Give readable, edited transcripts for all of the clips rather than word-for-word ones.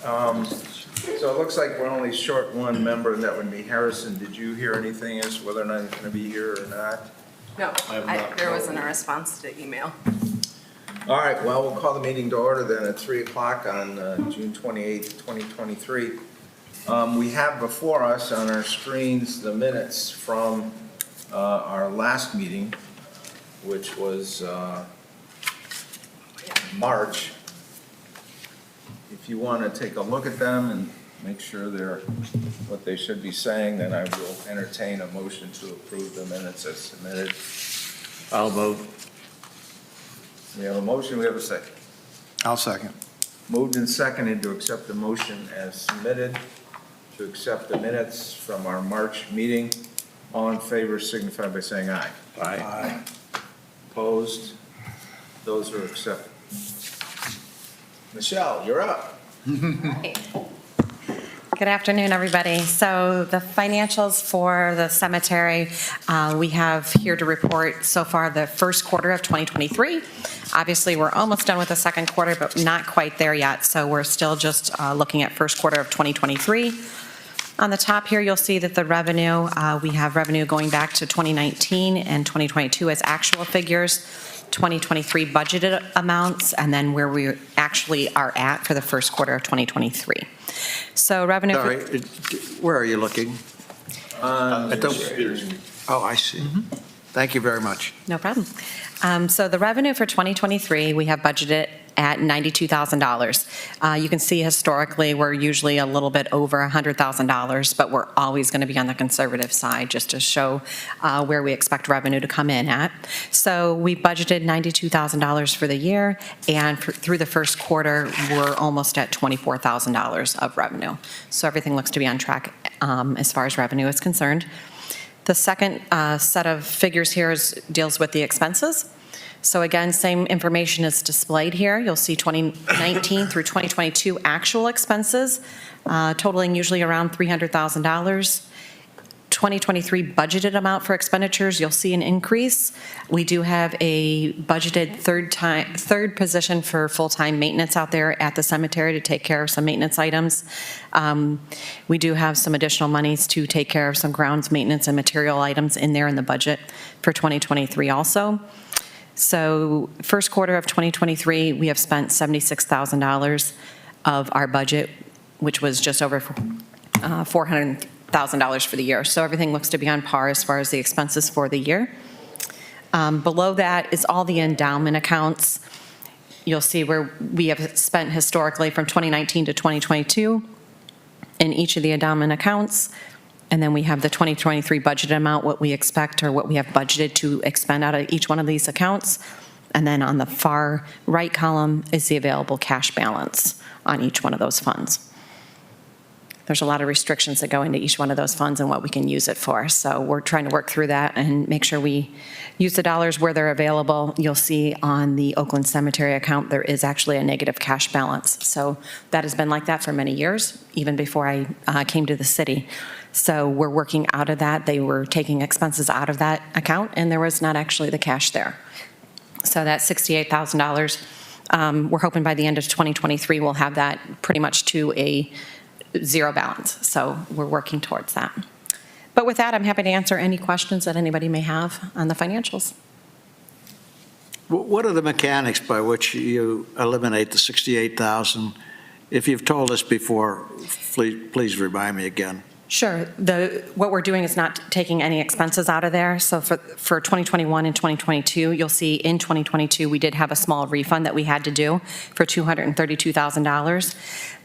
So it looks like we're only short one member, and that would be Harrison. Did you hear anything as to whether or not he's going to be here or not? No, there wasn't a response to the email. All right, well, we'll call the meeting to order then at 3 o'clock on June 28th, 2023. We have before us on our screens the minutes from our last meeting, which was March. If you want to take a look at them and make sure they're what they should be saying, then I will entertain a motion to approve the minutes as submitted. I'll move. We have a motion, we have a second. I'll second. Moved and seconded to accept the motion as submitted, to accept the minutes from our March meeting. All in favor signify by saying aye. Aye. Opposed? Those are accepted. Michelle, you're up. Good afternoon, everybody. So the financials for the cemetery, we have here to report so far the first quarter of 2023. Obviously, we're almost done with the second quarter, but not quite there yet. So we're still just looking at first quarter of 2023. On the top here, you'll see that the revenue, we have revenue going back to 2019 and 2022 as actual figures, 2023 budgeted amounts, and then where we actually are at for the first quarter of 2023. So revenue. Sorry, where are you looking? Oh, I see. Thank you very much. No problem. So the revenue for 2023, we have budgeted at $92,000. You can see historically, we're usually a little bit over $100,000, but we're always going to be on the conservative side just to show where we expect revenue to come in at. So we budgeted $92,000 for the year, and through the first quarter, we're almost at $24,000 of revenue. So everything looks to be on track as far as revenue is concerned. The second set of figures here deals with the expenses. So again, same information is displayed here. You'll see 2019 through 2022 actual expenses, totaling usually around $300,000. 2023 budgeted amount for expenditures, you'll see an increase. We do have a budgeted third position for full-time maintenance out there at the cemetery to take care of some maintenance items. We do have some additional monies to take care of some grounds maintenance and material items in there in the budget for 2023 also. So first quarter of 2023, we have spent $76,000 of our budget, which was just over $400,000 for the year. So everything looks to be on par as far as the expenses for the year. Below that is all the endowment accounts. You'll see where we have spent historically from 2019 to 2022 in each of the endowment accounts. And then we have the 2023 budget amount, what we expect or what we have budgeted to expend out of each one of these accounts. And then on the far right column is the available cash balance on each one of those funds. There's a lot of restrictions that go into each one of those funds and what we can use it for. So we're trying to work through that and make sure we use the dollars where they're available. You'll see on the Oakland Cemetery account, there is actually a negative cash balance. So that has been like that for many years, even before I came to the city. So we're working out of that. They were taking expenses out of that account, and there was not actually the cash there. So that $68,000, we're hoping by the end of 2023, we'll have that pretty much to a zero balance. So we're working towards that. But with that, I'm happy to answer any questions that anybody may have on the financials. What are the mechanics by which you eliminate the $68,000? If you've told us before, please remind me again. Sure. What we're doing is not taking any expenses out of there. So for 2021 and 2022, you'll see in 2022, we did have a small refund that we had to do for $232,000.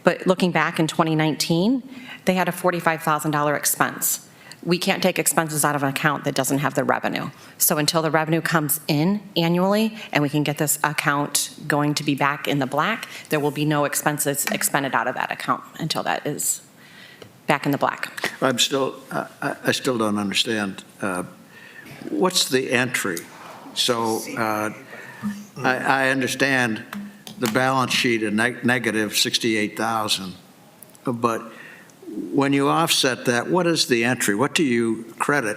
But looking back in 2019, they had a $45,000 expense. We can't take expenses out of an account that doesn't have the revenue. So until the revenue comes in annually and we can get this account going to be back in the black, there will be no expenses expended out of that account until that is back in the black. I still don't understand. What's the entry? So I understand the balance sheet of negative $68,000, but when you offset that, what is the entry? What do you credit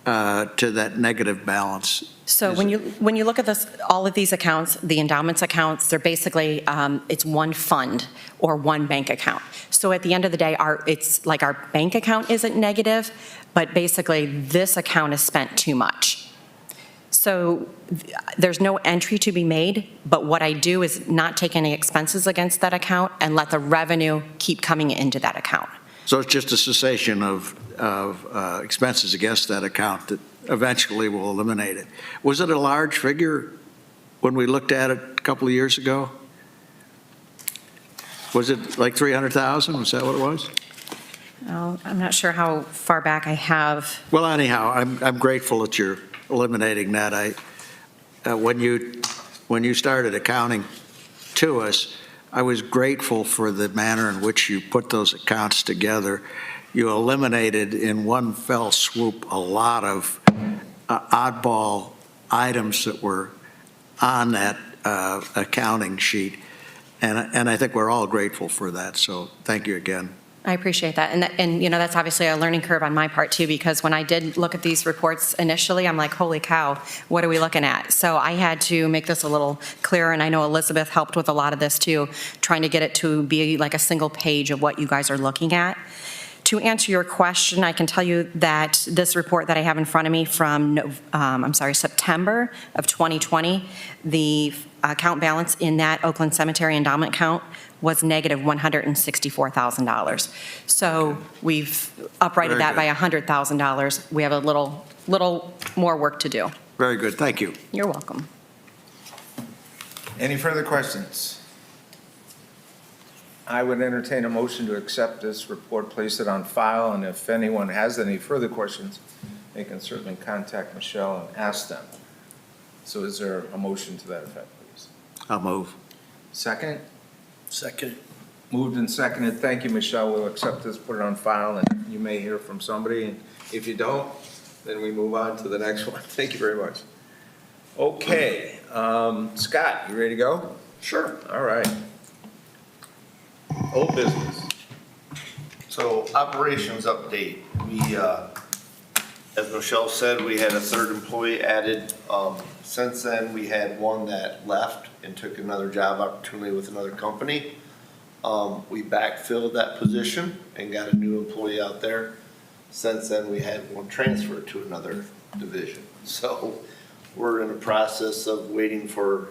to that negative balance? So Is when you look at this, all of these accounts, the endowments accounts, they're basically, it's one fund or one bank account. So at the end of the day, it's like our bank account isn't negative, but basically this account is spent too much. So there's no entry to be made, but what I do is not take any expenses against that account and let the revenue keep coming into that account. So it's just a cessation of expenses against that account that eventually will eliminate it. Was it a large figure when we looked at it a couple of years ago? Was it like 300,000? Was that what it was? Oh, I'm not sure how far back I have. Well, anyhow, I'm grateful that you're eliminating that. When you started accounting to us, I was grateful for the manner in which you put those accounts together. You eliminated in one fell swoop a lot of oddball items that were on that accounting sheet, and I think we're all grateful for that, so thank you again. I appreciate that. And you know, that's obviously a learning curve on my part too, because when I did look at these reports initially, I'm like, holy cow, what are we looking at? So I had to make this a little clearer, and I know Elizabeth helped with a lot of this too, trying to get it to be like a single page of what you guys are looking at. To answer your question, I can tell you that this report that I have in front of me from, September of 2020, the account balance in that Oakland Cemetery endowment account was negative $164,000. So we've uprighted Very that by good. $100,000. We have a little more work to do. Very good, thank you. You're welcome. Any further questions? I would entertain a motion to accept this report, place it on file, and if anyone has any further questions, they can certainly contact Michelle and ask them. So is there a motion to that effect, please? I'll move. Second? Second. Moved and seconded. Thank you, Michelle. We'll accept this, put it on file, and you may hear from somebody. And if you don't, then we move on to the next one. Thank you very much. Okay, Scott, you ready to go? Sure. All right. Old business. So operations update. We, as Michelle said, we had a third employee added. Since then, we had one that left and took another job opportunity with another company. We backfilled that position and got a new employee out there. Since then, we had one transfer to another division. So we're in the process of waiting for,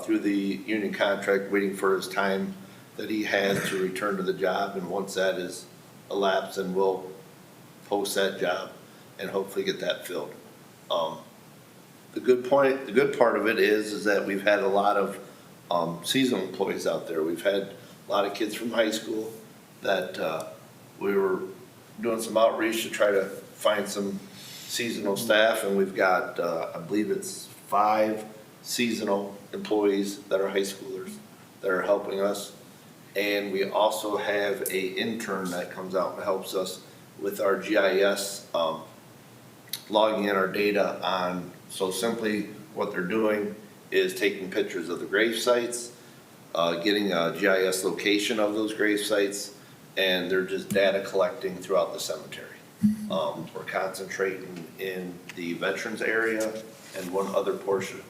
through the union contract, waiting for his time that he has to return to the job, and once that is elapsed, then we'll post that job and hopefully get that filled. The good part of it is that we've had a lot of seasonal employees out there. We've had a lot of kids from high school that we were doing some outreach to try to find some seasonal staff, and we've got, I believe it's 5 seasonal employees that are high schoolers that are helping us. And we also have an intern that comes out and helps us with our GIS, logging in our data on, so simply what they're doing is taking pictures of the grave sites, getting a GIS location of those grave sites, and they're just data collecting throughout the cemetery. We're concentrating in the veterans area and one other portion.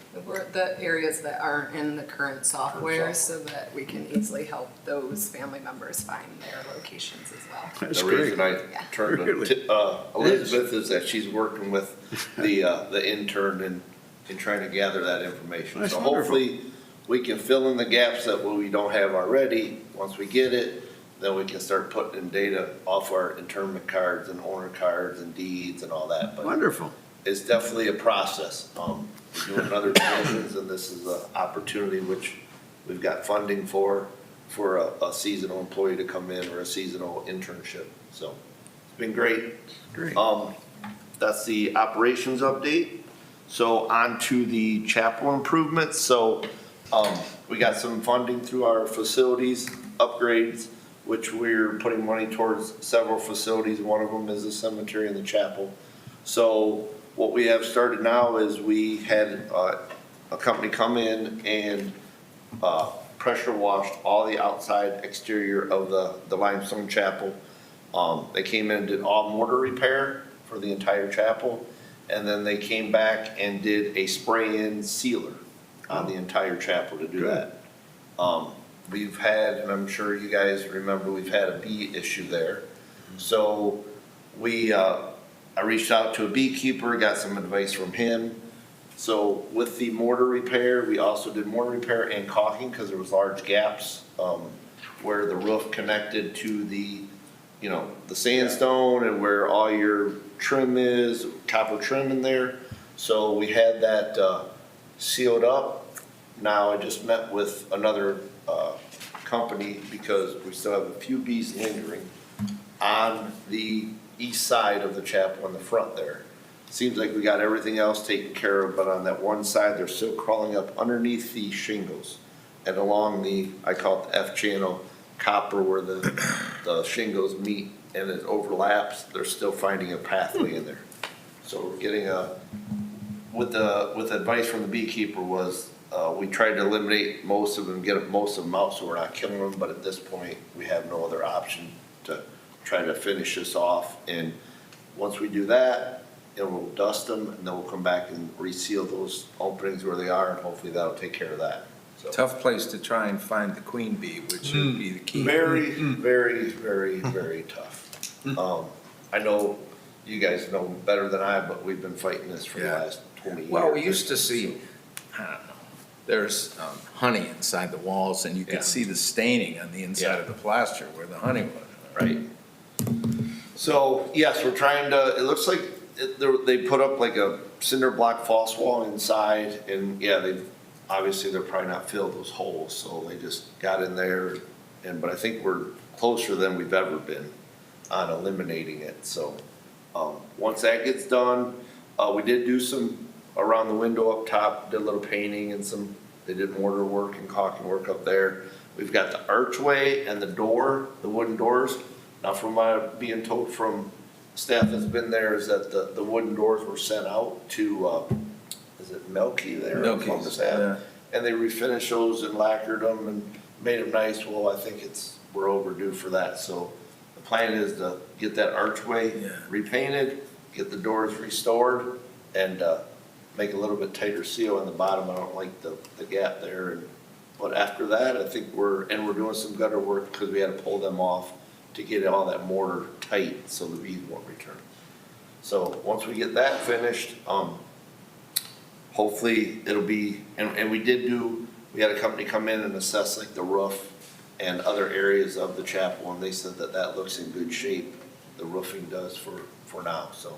The areas that aren't in the current software, so that we can easily help those family members find their locations as well. That's The great. reason I turned Really? to Elizabeth is that she's working with the intern in trying to gather that information. That's So wonderful. hopefully, we can fill in the gaps that we don't have already. Once we get it, then we can start putting in data off our internment cards and owner cards and deeds and all that. But Wonderful. it's definitely a process. We're doing other divisions, and this is an opportunity which we've got funding for a seasonal employee to come in or a seasonal internship. So it's been great. Great. That's the operations update. So on to the chapel improvements. So we got some funding through our facilities upgrades, which we're putting money towards several facilities. One of them is the cemetery and the chapel. So what we have started now is we had a company come in and pressure washed all the outside exterior of the limestone chapel. They came in and did all mortar repair for the entire chapel. And then they came back and did a spray-in sealer on the entire chapel to do that. We've had, and I'm sure you guys remember, we've had a bee issue there. So I reached out to a beekeeper, got some advice from him. So with the mortar repair, we also did mortar repair and caulking because there was large gaps where the roof connected to the, the sandstone and where all your trim is, copper trim in there. So we had that sealed up. Now I just met with another company because we still have a few bees lingering on the east side of the chapel in the front there. Seems like we got everything else taken care of, but on that one side, they're still crawling up underneath the shingles and along the, I call it the F channel copper where the shingles meet and it overlaps. They're still finding a pathway in there. So we're getting with advice from the beekeeper was we tried to eliminate most of them, get most of them out so we're not killing them, but at this point, we have no other option to try to finish this off. And once we do that, and we'll dust them, and then we'll come back and reseal those openings where they are, and hopefully that'll take care of that. So Tough place to try and find the queen bee, which would be the key. very, very, very, very tough. I know you guys know better than I, but we've been fighting this for the Yeah. last 20 years. Well, we used to see, I don't know, there's honey inside the walls, and you Yeah. could see the staining on the inside Yeah. of the plaster where the honey was. Right. So, yes, we're trying to, it looks like they put up like a cinder block false wall inside, and yeah, obviously they're probably not filled those holes, so they just got in there, but I think we're closer than we've ever been on eliminating it, so, once that gets done, we did do some around the window up top, did a little painting and they did mortar work and caulking work up there. We've got the archway and the door, the wooden doors. Now, from what being told from staff that's been there is that the wooden doors were sent out to, is it Melky there? Melky's, Columbus Ave? yeah. And they refinished those and lacquered them and made them nice. Well, I think we're overdue for that. So the plan is to get that archway Yeah. repainted, get the doors restored, and make a little bit tighter seal on the bottom. I don't like the gap there. But after that, I think we're doing some gutter work because we had to pull them off to get all that mortar tight so the bees won't return. So once we get that finished, hopefully it'll be, and we had a company come in and assess like the roof and other areas of the chapel, and they said that looks in good shape. The roofing does for now, so.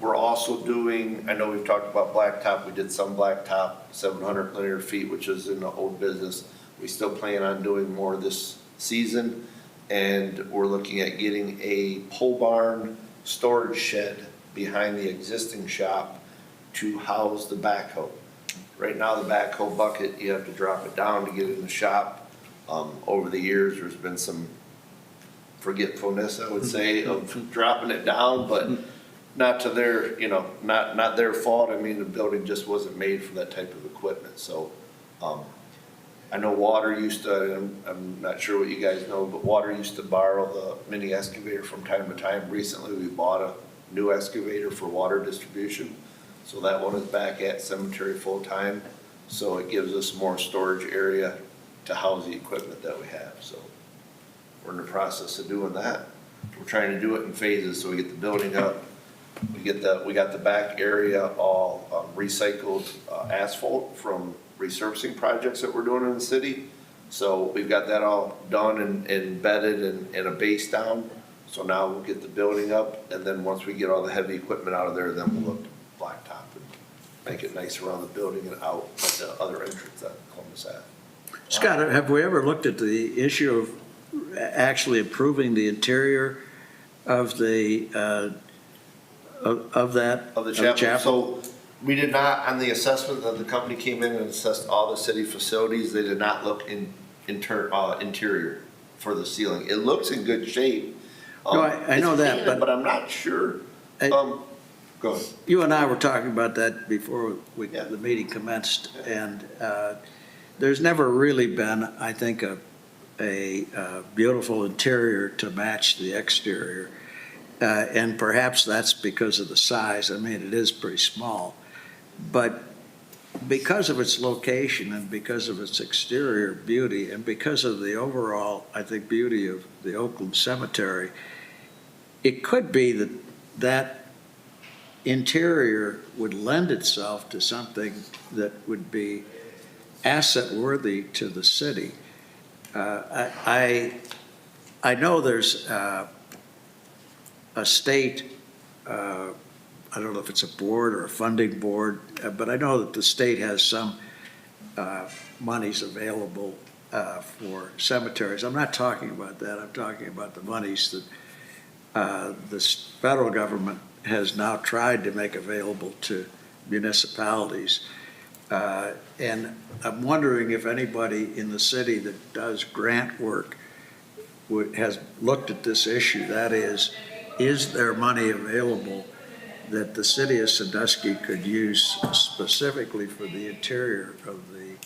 We're also doing, I know we've talked about blacktop, we did some blacktop, 700 linear feet, which is in the old business. We still plan on doing more this season, and we're looking at getting a pole barn storage shed behind the existing shop to house the backhoe. Right now, the backhoe bucket, you have to drop it down to get in the shop. Over the years, there's been some forgetfulness, I would say, of dropping it down, but not to their, not their fault. I mean, the building just wasn't made for that type of equipment. So, I know Water used to, I'm not sure what you guys know, but Water used to borrow the mini excavator from time to time. Recently, we bought a new excavator for water distribution. So that one is back at cemetery full time. So it gives us more storage area to house the equipment that we have. So we're in the process of doing that. We're trying to do it in phases. So we get the building up. We got the back area all recycled asphalt from resurfacing projects that we're doing in the city. So we've got that all done and bedded and a base down. So now we'll get the building up, and then once we get all the heavy equipment out of there, then we'll look to blacktop and make it nice around the building and out at the other entrance at Columbus Ave. Scott, have we ever looked at the issue of actually improving the interior of the, of the chapel. So we did not, on the assessment that the company came in and assessed all the city facilities, they did not look interior for the ceiling. It looks in good shape. No, I know it's that, painted, but- but I'm not sure. Go ahead. You and I were talking about that before Yeah. the meeting commenced, and there's never really been, I think, a beautiful interior to match the exterior. And perhaps that's because of the size. I mean, it is pretty small. But because of its location and because of its exterior beauty and because of the overall, I think, beauty of the Oakland Cemetery, it could be that that interior would lend itself to something that would be asset worthy to the city. I know there's a state, I don't know if it's a board or a funding board, but I know that the state has some monies available for cemeteries. I'm not talking about that. I'm talking about the monies that the federal government has now tried to make available to municipalities. And I'm wondering if anybody in the city that does grant work has looked at this issue. That is there money available that the city of Sandusky could use specifically for the interior of the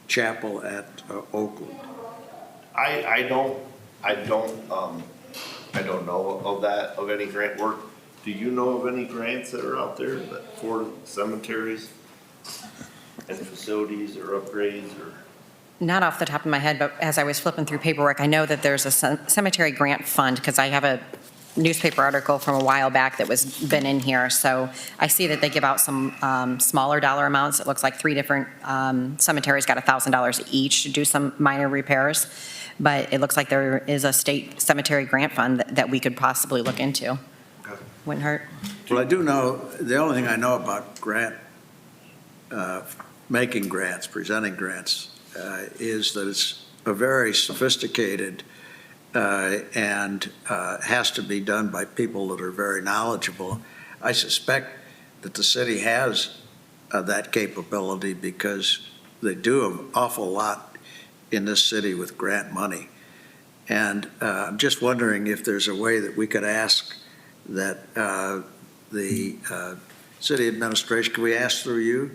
chapel at Oakland? I don't know of any grant work. Do you know of any grants that are out there that for cemeteries and facilities or upgrades or? Not off the top of my head, but as I was flipping through paperwork, I know that there's a cemetery grant fund, because I have a newspaper article from a while back that was been in here. So I see that they give out some smaller dollar amounts. It looks like 3 different cemeteries got $1,000 each to do some minor repairs. But it looks like there is a state cemetery grant fund that we could possibly look into. Wouldn't hurt. Well, I do know, the only thing I know about making grants, presenting grants, is that it's a very sophisticated and has to be done by people that are very knowledgeable. I suspect that the city has that capability because they do an awful lot in this city with grant money. And I'm just wondering if there's a way that we could ask that the city administration, can we ask through you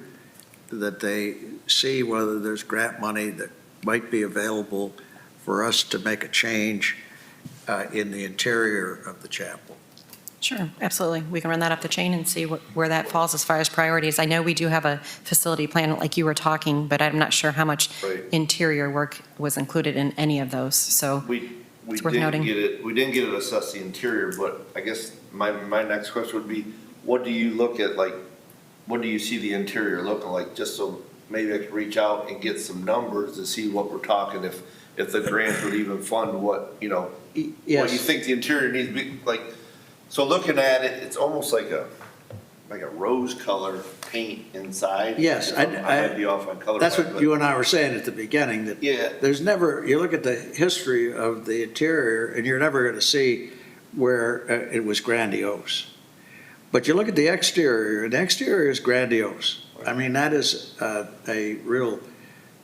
that they see whether there's grant money that might be available for us to make a change in the interior of the chapel? Sure, absolutely. We can run that up the chain and see where that falls as far as priorities. I know we do have a facility plan like you were talking, but I'm not sure how much Right. interior work was included in any of those, so We It's worth didn't noting. get it, we didn't get it assessed the interior, but I guess my next question would be, what do you look at, like, what do you see the interior looking like? Just so maybe I could reach out and get some numbers to see what we're talking, if the grant would even fund what, what you Yes, think the interior needs to be, like, so looking at it, it's almost like a rose color paint inside. Yes, I might be off on color. that's what you and I were saying at the beginning, that Yeah. there's never, you look at the history of the interior and you're never going to see where it was grandiose. But you look at the exterior, and the exterior is grandiose. I mean, that is a real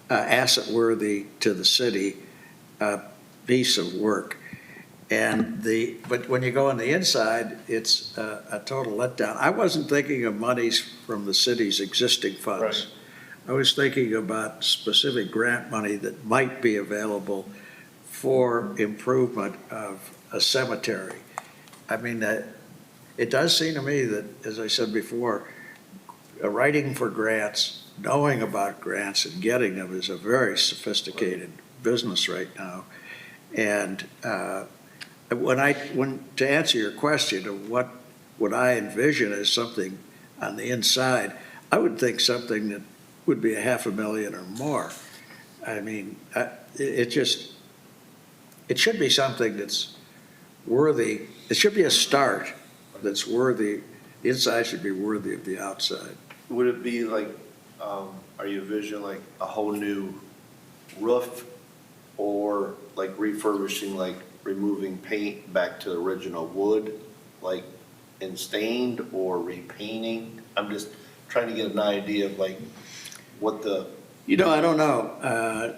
asset worthy to the city piece of work. But when you go on the inside, it's a total letdown. I wasn't thinking of monies from the city's existing funds. I was thinking about specific grant money that might be available for improvement of a cemetery. I mean, it does seem to me that, as I said before, writing for grants, knowing about grants and getting them is a very sophisticated business right now. And to answer your question of what would I envision as something on the inside, I would think something that would be $500,000 or more. I mean, it should be something that's worthy. It should be a start that's worthy. The inside should be worthy of the outside. Would it be like, are you envisioning like a whole new roof or like refurbishing, like removing paint back to the original wood, like and stained or repainting? I'm just trying to get an idea of like what the. I don't know.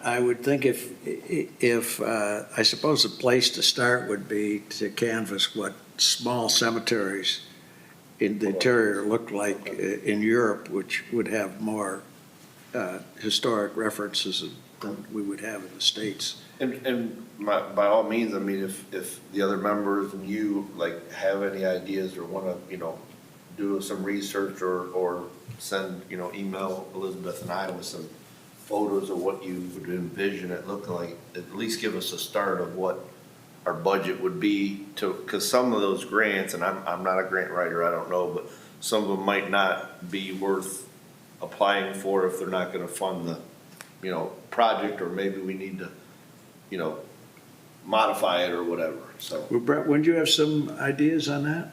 I would think if I suppose the place to start would be to canvass what small cemeteries in the interior look like in Europe, which would have more historic references and than we would have in the States. And by all means, I mean, if the other members and you like have any ideas or wanna, do some research or send, email Elizabeth and I with some photos of what you would envision it looking like, at least give us a start of what our budget would be cause some of those grants, and I'm not a grant writer, I don't know, but some of them might not be worth applying for if they're not gonna fund the, project, or maybe we need to, modify it or whatever, so. Well, Brett, wouldn't you have some ideas on that?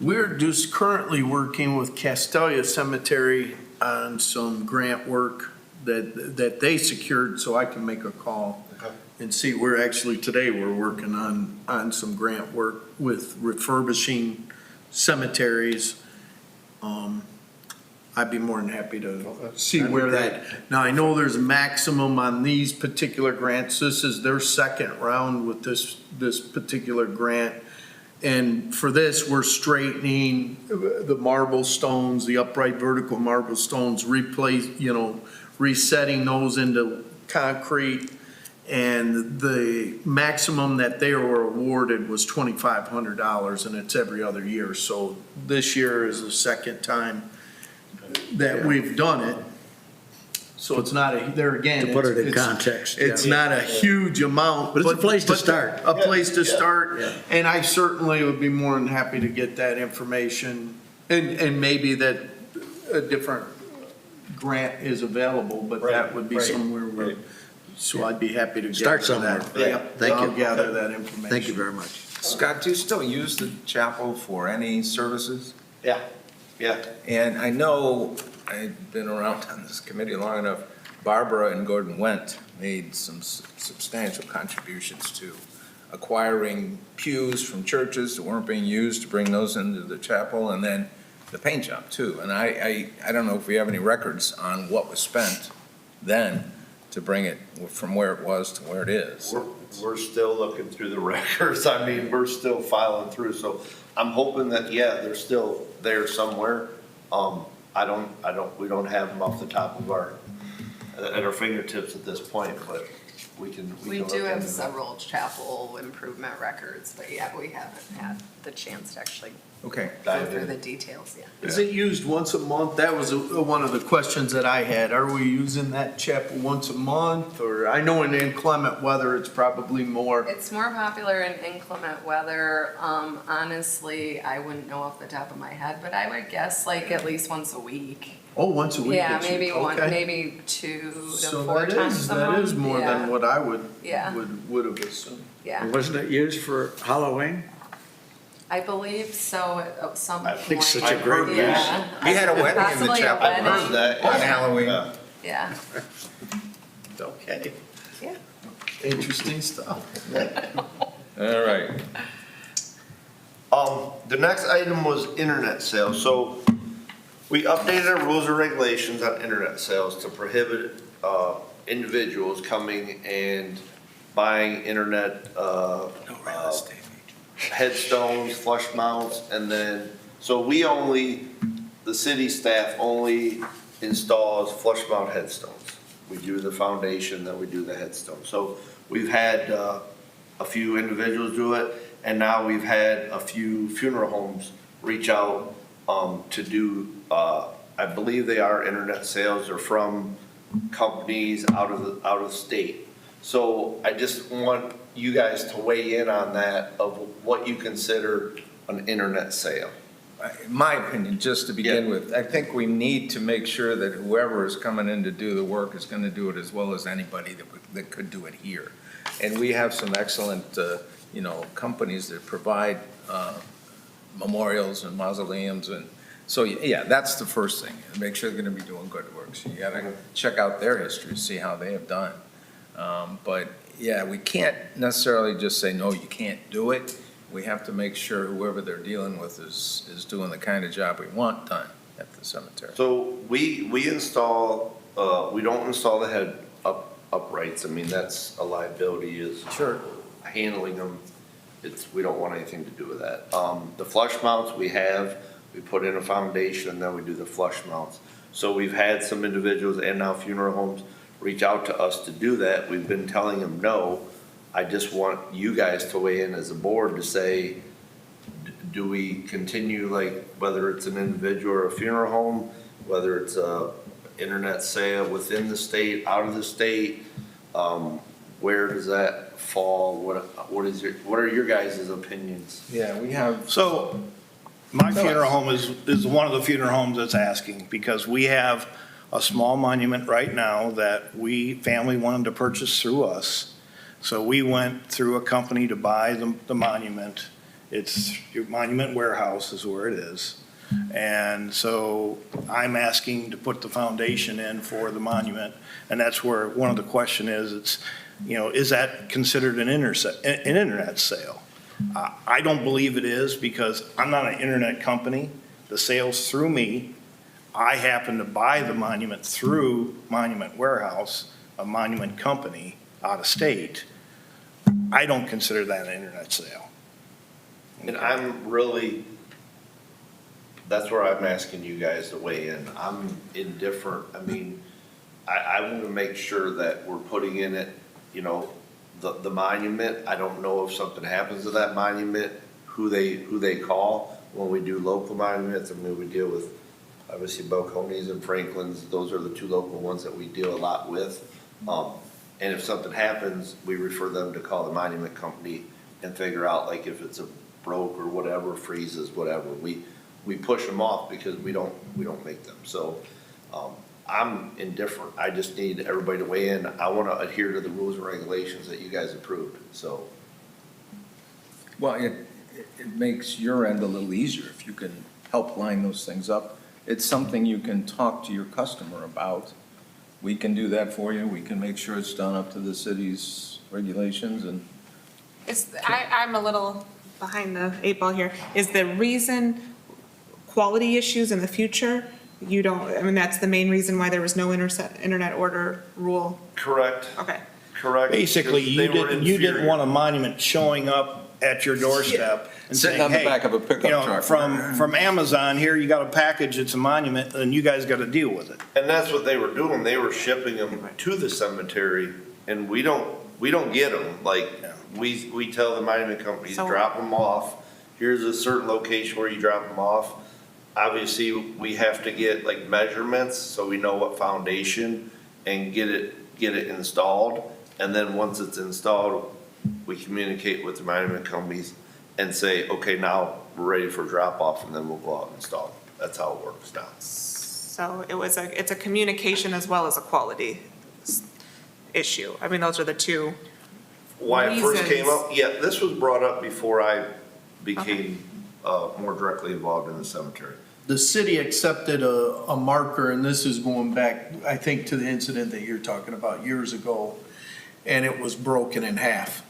We're just currently working with Castelia Cemetery on some grant work that they secured, so I can make a call Okay. and see. Today we're working on some grant work with refurbishing cemeteries. I'd be more than happy to see That'd be where great. that, now I know there's a maximum on these particular grants. This is their second round with this particular grant. And for this, we're straightening the marble stones, the upright vertical marble stones, resetting those into concrete. And the maximum that they were awarded was $2,500, and it's every other year. So this year is the second time that we've done it. So it's not there again. To put it in it's- context, It's yeah. not a huge amount. But it's a place to start. A place to start, Yeah. and I certainly would be more than happy to get that information, and maybe that a different grant is available, but that would be Right, somewhere where, right. so I'd be happy to Start gather that. somewhere. Yep, Thank I'll you. gather that information. Thank you very much. Scott, do you still use the chapel for any services? Yeah. And I know, I've been around on this committee long enough, Barbara and Gordon Wendt made some substantial contributions to acquiring pews from churches that weren't being used to bring those into the chapel, and then the paint job too. And I don't know if we have any records on what was spent then to bring it from where it was to where it is. We're still looking through the records. I mean, we're still filing through, so I'm hoping that, they're still there somewhere. We don't have them off the top of at our fingertips at this point, but we can We look do have into that. several chapel improvement records, but yeah, we haven't had the chance to actually Okay. go Dive through in. the details yet. Is it used once a month? That was one of the questions that I had. Are we using that chapel once a month? Or, I know in inclement weather, it's probably more. It's more popular in inclement weather. Honestly, I wouldn't know off the top of my head, but I would guess like at least once a week. Oh, once a week? Yeah, it's- maybe okay. maybe 2 to So 4 that times is, a month. that is more Yeah. than what I would Yeah. would have assumed. Yeah, Wasn't it used for Halloween? I believe so at some point. I think it's such a I've great heard use. Yeah. We had a wedding in the Possibly a chapel I've heard wedding. that. on Halloween. Yeah. Yeah, Okay. yeah. Interesting stuff. All right. The next item was internet sales. So we updated our rules and regulations on internet sales to prohibit individuals coming and buying internet headstones, flush mounts, and then, so the city staff only installs flush mount headstones. We do the foundation, then we do the headstone. So we've had a few individuals do it, and now we've had a few funeral homes reach out to do, I believe they are internet sales or from companies out of state. So I just want you guys to weigh in on that of what you consider an internet sale. In my opinion, just to begin Yeah. with, I think we need to make sure that whoever is coming in to do the work is going to do it as well as anybody that could do it here. And we have some excellent, companies that provide memorials and mausoleums, and so, yeah, that's the first thing. Make sure they're going to be doing good work. So you got to check out their history, see how they have done. But, yeah, we can't necessarily just say, no, you can't do it. We have to make sure whoever they're dealing with is doing the kind of job we want done at the cemetery. So we install, we don't install the head uprights. I mean, that's a liability is Sure. handling them. We don't want anything to do with that. The flush mounts we put in a foundation, and then we do the flush mounts. So we've had some individuals and now funeral homes reach out to us to do that. We've been telling them no. I just want you guys to weigh in as a board to say, do we continue, like, whether it's an individual or a funeral home, whether it's a internet sale within the state, out of the state, where does that fall? What are your guys' opinions? Yeah, we have, So my funeral home is one of the funeral homes that's asking, because we have a small monument right now that family wanted to purchase through us. So we went through a company to buy the monument. It's your Monument Warehouse is where it is. And so I'm asking to put the foundation in for the monument. And that's where one of the question is, is that considered an internet sale? I don't believe it is, because I'm not an internet company. The sale's through me. I happen to buy the monument through Monument Warehouse, a monument company out of state. I don't consider that an internet sale. And that's where I'm asking you guys to weigh in. I'm indifferent. I mean, I want to make sure that we're putting in it, the monument. I don't know if something happens to that monument, who they call when we do local monuments. I mean, we deal with, obviously, Balcones and Franklin's. Those are the two local ones that we deal a lot with. And if something happens, we refer them to call the monument company and figure out, like, if it's a broke or whatever, freezes, whatever. We push them off because we don't make them. So I'm indifferent. I just need everybody to weigh in. I want to adhere to the rules and regulations that you guys approved, so. well, it makes your end a little easier if you can help line those things up. It's something you can talk to your customer about. We can do that for you. We can make sure it's done up to the city's regulations and. I'm a little behind the 8 ball here. Is the reason quality issues in the future? That's the main reason why there was no internet order rule? Correct. Okay. Correct. Basically, Because they were you didn't inferior. want a monument showing up at your doorstep and Sitting saying, on the hey, back of a pickup truck. from Amazon, here, you got a package, it's a monument, and you guys got to deal with it. And that's what they were doing. They were shipping them to the cemetery, and we don't get them. Like, we tell the monument companies, So- drop them off. Here's a certain location where you drop them off. Obviously, we have to get like measurements so we know what foundation and get it installed. And then once it's installed, we communicate with the monument companies and say, okay, now we're ready for drop off, and then we'll go out and install them. That's how it works now. So it's a communication as well as a quality issue. I mean, those are the two. Why it first came Reasons. up, yeah, this was brought up before I became more directly involved in the cemetery. The city accepted a marker, and this is going back, I think, to the incident that you're talking about years ago, and it was broken in half.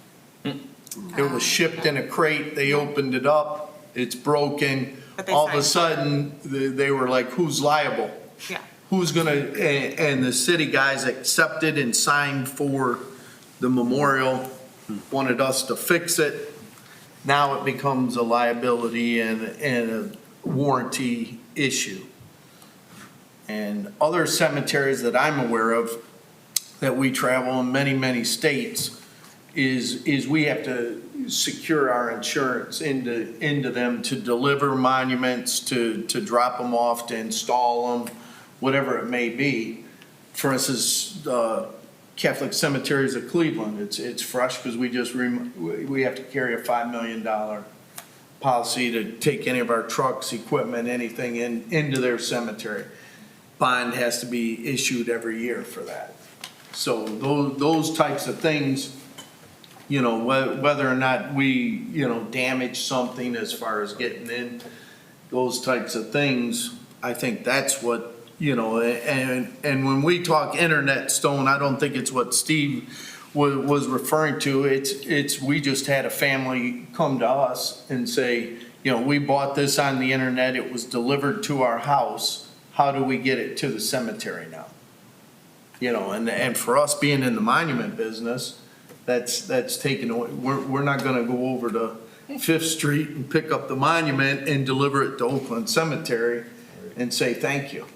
It was shipped in a crate, they opened it up, it's broken. But they All of a signed sudden, they were like, who's liable? Yeah. Who's gonna, and the city guys accepted and signed for the memorial, wanted us to fix it. Now it becomes a liability and a warranty issue. And other cemeteries that I'm aware of, that we travel in many, many states, is we have to secure our insurance into them to deliver monuments, to drop them off, to install them, whatever it may be. For instance, Catholic Cemeteries of Cleveland, it's fresh because we have to carry a $5 million policy to take any of our trucks, equipment, anything into their cemetery. Bond has to be issued every year for that. So those types of things, whether or not we, damage something as far as getting in, those types of things, I think that's what, and when we talk internet stone, I don't think it's what Steve was referring to. It's we just had a family come to us and say, we bought this on the internet, it was delivered to our house, how do we get it to the cemetery now? And for us being in the monument business, that's taken away. We're not gonna go over to Fifth Street and pick up the monument and deliver it to Oakland Cemetery and say thank you.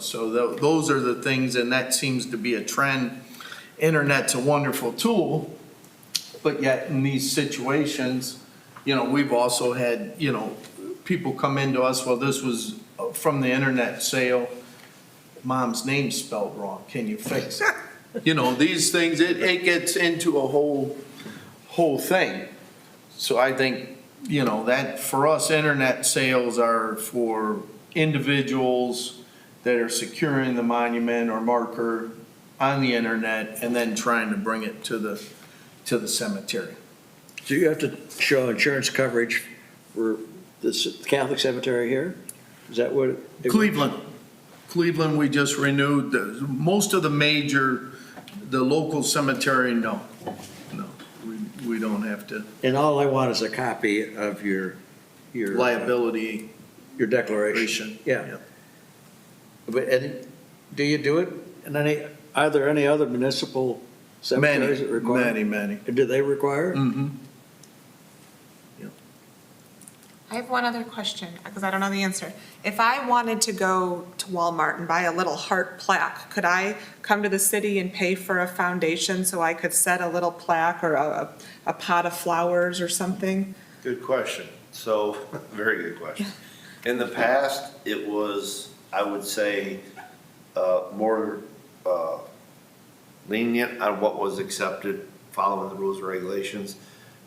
So those are the things, and that seems to be a trend. Internet's a wonderful tool, but yet in these situations, we've also had, people come into us, well, this was from the internet sale, mom's name's spelled wrong, can you fix it? These things, it gets into a whole thing. So I think, that for us, internet sales are for individuals that are securing the monument or marker on the internet and then trying to bring it to the cemetery. Do you have to show insurance coverage for the Catholic cemetery here? Is that what? Cleveland, we just renewed, most of the local cemetery, no, we don't have to. And all I want is a copy of your Liability. Your declaration. Yeah. But, do you do it in are there any other municipal cemeteries that require? Many. Do they require it? Mm-hmm. I have one other question, because I don't know the answer. If I wanted to go to Walmart and buy a little heart plaque, could I come to the city and pay for a foundation so I could set a little plaque or a pot of flowers or something? Good question. So, very good question. In the past, it was, I would say, more lenient on what was accepted following the rules and regulations.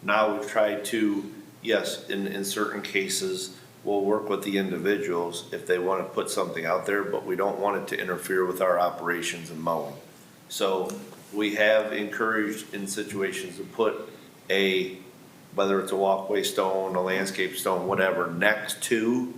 Now we've tried to, yes, in certain cases, we'll work with the individuals if they want to put something out there, but we don't want it to interfere with our operations and mowing. So we have encouraged in situations to put whether it's a walkway stone, a landscape stone, whatever, next to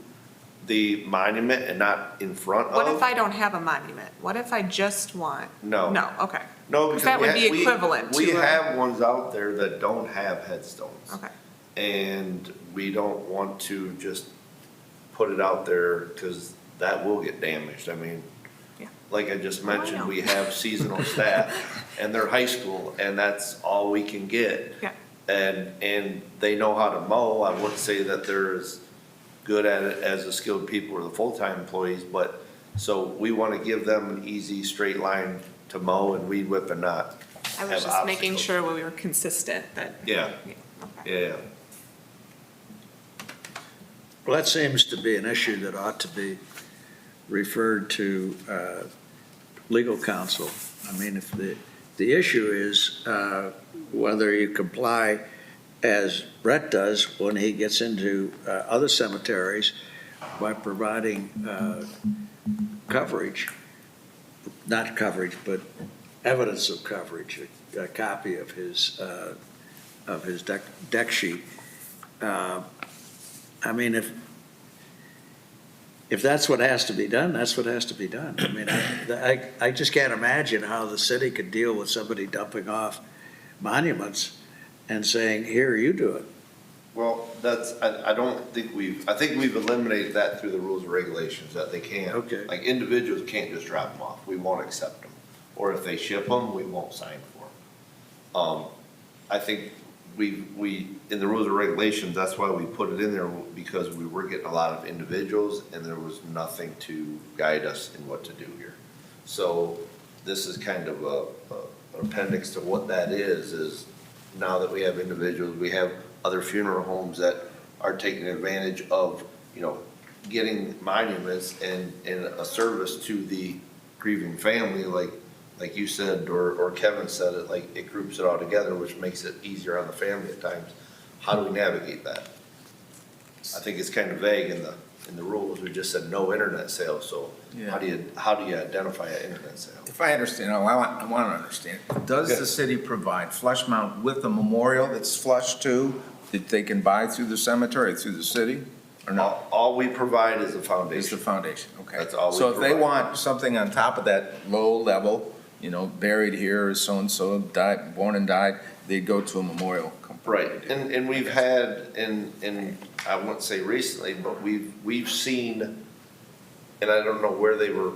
the monument and not in front of. What if I don't have a monument? What if I just want? No. No, okay. No, because that would be equivalent we to have ones out there that don't have headstones. Okay. And we don't want to just put it out there because that will get damaged. I mean, Yeah. like I just Oh, I mentioned, know. we have seasonal staff and they're high school and that's all we can get. Yeah. And they know how to mow. I wouldn't say that they're as good at it as the skilled people or the full-time employees, but so we want to give them an easy straight line to mow and weed whip and not I was have just making obstacles. sure we were consistent that. Yeah. Okay. Yeah. Well, that seems to be an issue that ought to be referred to legal counsel. I mean, if the issue is whether you comply as Brett does when he gets into other cemeteries by providing coverage, not coverage, but evidence of coverage, a copy of his deck sheet. I mean, if that's what has to be done, that's what has to be done. I mean, I just can't imagine how the city could deal with somebody dumping off monuments and saying, here, you do it. Well, I think we've eliminated that through the rules and regulations, that they can't. Okay. Like, individuals can't just drop them off, we won't accept them. Or if they ship them, we won't sign for them. I think we, in the rules and regulations, that's why we put it in there, because we were getting a lot of individuals and there was nothing to guide us in what to do here. So this is kind of an appendix to what that is now that we have individuals, we have other funeral homes that are taking advantage of, getting monuments and a service to the grieving family, like you said, or Kevin said it, like it groups it all together, which makes it easier on the family at times. How do we navigate that? I think it's kind of vague in the rules. We just said no internet sales, so Yeah. how do you identify an internet sale? If I understand, I want to understand, does the city provide flush mount with a memorial that's flush too, that they can buy through the cemetery, through the city, or no? All we provide is a It's the foundation. foundation, okay. That's all we So if they provide. want something on top of that low level, buried here, so-and-so died, born and died, they'd go to a memorial company. Right, and we've had, and I wouldn't say recently, but we've seen, and I don't know where they were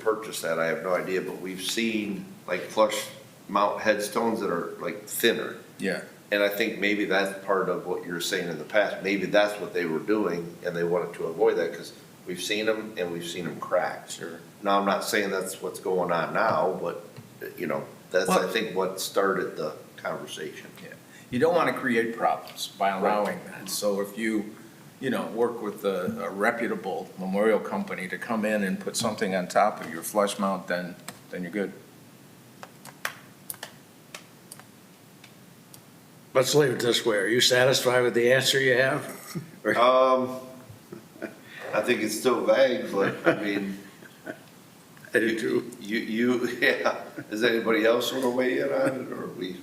purchased at, I have no idea, but we've seen like flush mount headstones that are like thinner. Yeah. And I think maybe that's part of what you were saying in the past, maybe that's what they were doing, and they wanted to avoid that, because We've seen them and we've seen them crack. Sure. Now, I'm not saying that's what's going on now, but, that's, I Well- think, what started the conversation. You don't want to create problems by allowing that. So if you work with a reputable memorial company to come in and put something on top of your flush mount, then you're good. Let's leave it this way. Are you satisfied with the answer you have? I think it's still vague, but I mean, I do too. yeah. Does anybody else want to weigh in on it, or we?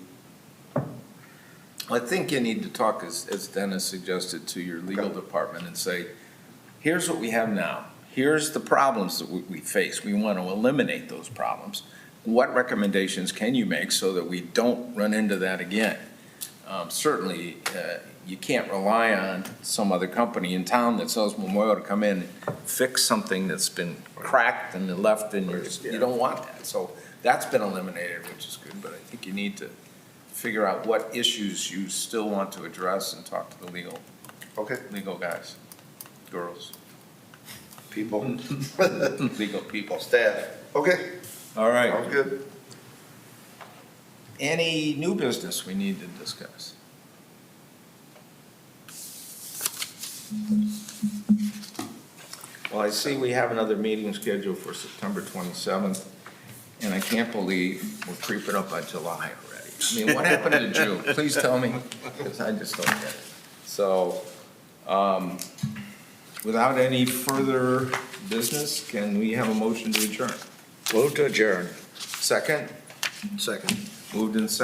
I think you need to talk, as Dennis suggested, to your legal department and say, here's what we have now. Here's the problems that we face. We want to eliminate those problems. What recommendations can you make so that we don't run into that again? Certainly, you can't rely on some other company in town that sells memorial to come in and fix something that's been cracked and left in you don't want that. So that's been eliminated, which is good, but I think you need to figure out what issues you still want to address and talk to the legal guys, girls, People, legal people. staff. Okay, All right. sounds good. Any new business we need to discuss? Well, I see we have another meeting scheduled for September 27th, and I can't believe we're creeping up on July already. I mean, what happened to June? Please tell me, because I just don't get it. So, without any further business, can we have a motion to adjourn? Move to adjourn. Second? Second. Moved in second.